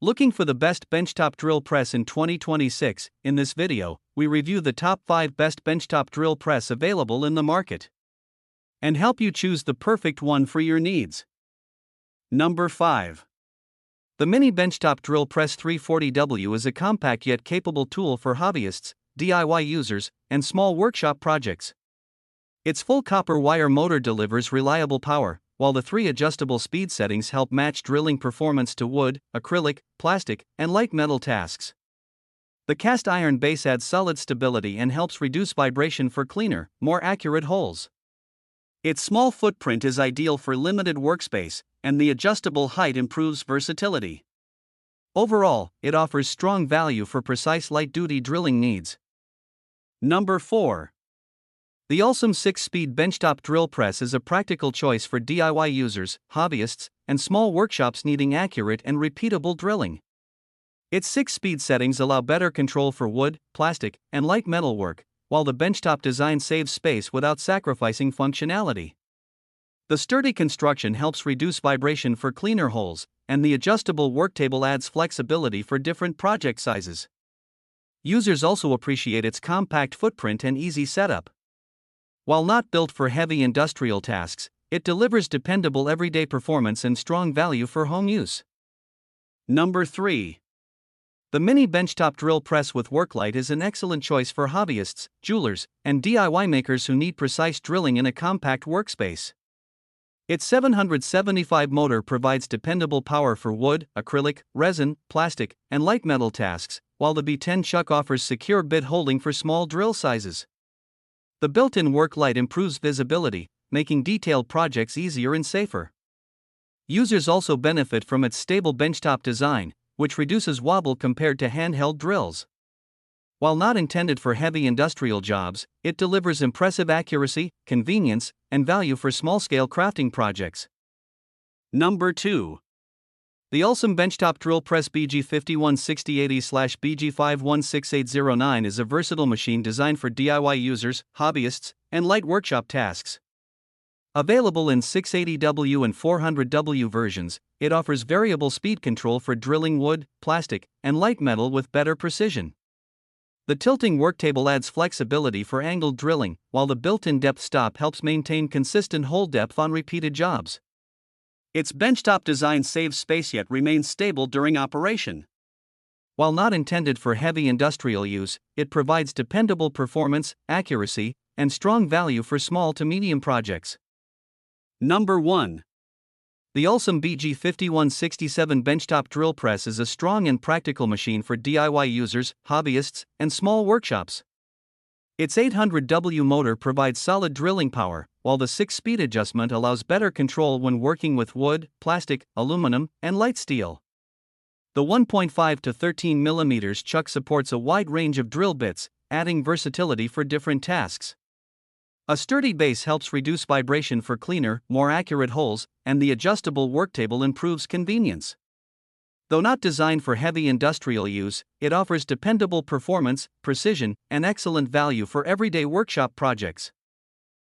Looking for the best benchtop drill press in 2026? In this video, we review the top 5 best benchtop drill press available in the market and help you choose the perfect one for your needs. Number 5. The Mini Benchtop Drill Press 340W is a compact yet capable tool for hobbyists, DIY users, and small workshop projects. Its full copper wire motor delivers reliable power, while the 3 adjustable speed settings help match drilling performance to wood, acrylic, plastic, and light metal tasks. The cast iron base adds solid stability and helps reduce vibration for cleaner, more accurate holes. Its small footprint is ideal for limited workspace, and the adjustable height improves versatility. Overall, it offers strong value for precise light-duty drilling needs. Number 4. The awesome 6-speed benchtop drill press is a practical choice for DIY users, hobbyists, and small workshops needing accurate and repeatable drilling. Its 6-speed settings allow better control for wood, plastic, and light metal work, while the benchtop design saves space without sacrificing functionality. The sturdy construction helps reduce vibration for cleaner holes, and the adjustable worktable adds flexibility for different project sizes. Users also appreciate its compact footprint and easy setup. While not built for heavy industrial tasks, it delivers dependable everyday performance and strong value for home use. Number 3. The Mini Benchtop Drill Press with Worklight is an excellent choice for hobbyists, jewelers, and DIY makers who need precise drilling in a compact workspace. Its 775 motor provides dependable power for wood, acrylic, resin, plastic, and light metal tasks, while the B10 chuck offers secure bit holding for small drill sizes. The built-in work light improves visibility, making detailed projects easier and safer. Users also benefit from its stable benchtop design, which reduces wobble compared to handheld drills. While not intended for heavy industrial jobs, it delivers impressive accuracy, convenience, and value for small-scale crafting projects. Number 2. The awesome benchtop drill press BG516080/BG516809 is a versatile machine designed for DIY users, hobbyists, and light workshop tasks. Available in 680W and 400W versions, it offers variable speed control for drilling wood, plastic, and light metal with better precision. The tilting worktable adds flexibility for angled drilling, while the built-in depth stop helps maintain consistent hole depth on repeated jobs. Its benchtop design saves space yet remains stable during operation. While not intended for heavy industrial use, it provides dependable performance, accuracy, and strong value for small to medium projects. Number 1. The awesome BG5167 Benchtop Drill Press is a strong and practical machine for DIY users, hobbyists, and small workshops. Its 800W motor provides solid drilling power, while the 6-speed adjustment allows better control when working with wood, plastic, aluminum, and light steel. The 1.5 to 13 mm chuck supports a wide range of drill bits, adding versatility for different tasks. A sturdy base helps reduce vibration for cleaner, more accurate holes, and the adjustable worktable improves convenience. Though not designed for heavy industrial use, it offers dependable performance, precision, and excellent value for everyday workshop projects.